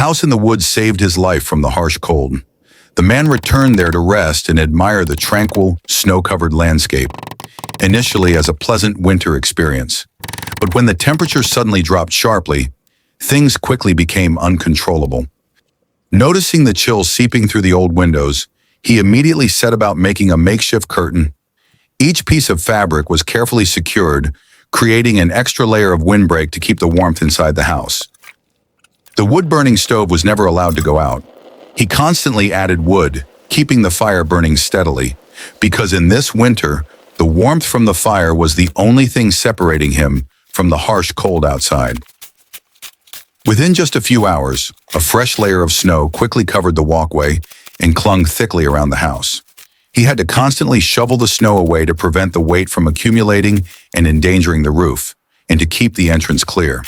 house in the woods saved his life from the harsh cold. The man returned there to rest and admire the tranquil, snow-covered landscape, initially as a pleasant winter experience. But when the temperature suddenly dropped sharply, things quickly became uncontrollable. Noticing the chill seeping through the old windows, he immediately set about making a makeshift curtain. Each piece of fabric was carefully secured, creating an extra layer of windbreak to keep the warmth inside the house. The wood-burning stove was never allowed to go out. He constantly added wood, keeping the fire burning steadily, because in this winter, the warmth from the fire was the only thing separating him from the harsh cold outside. Within just a few hours, a fresh layer of snow quickly covered the walkway and clung thickly around the house. He had to constantly shovel the snow away to prevent the weight from accumulating and endangering the roof, and to keep the entrance clear.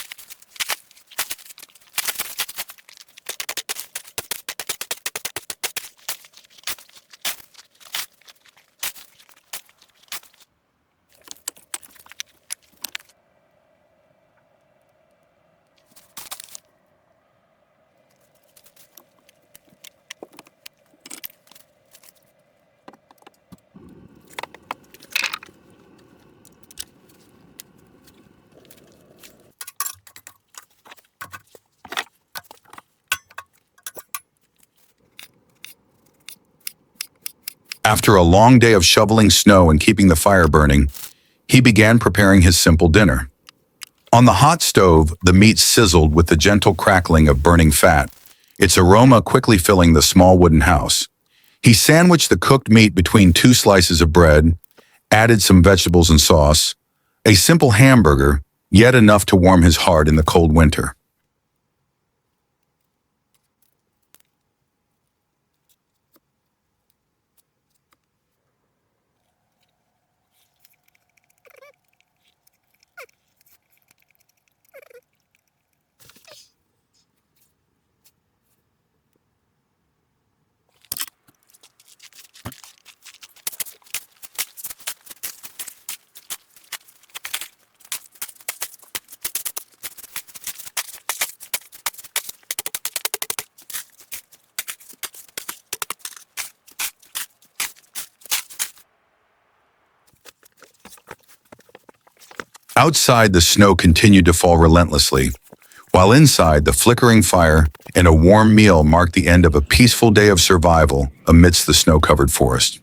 After a long day of shoveling snow and keeping the fire burning, he began preparing his simple dinner. On the hot stove, the meat sizzled with the gentle crackling of burning fat, its aroma quickly filling the small wooden house. He sandwiched the cooked meat between two slices of bread, added some vegetables and sauce, a simple hamburger, yet enough to warm his heart in the cold winter. Outside, the snow continued to fall relentlessly, while inside, the flickering fire and a warm meal marked the end of a peaceful day of survival amidst the snow-covered forest.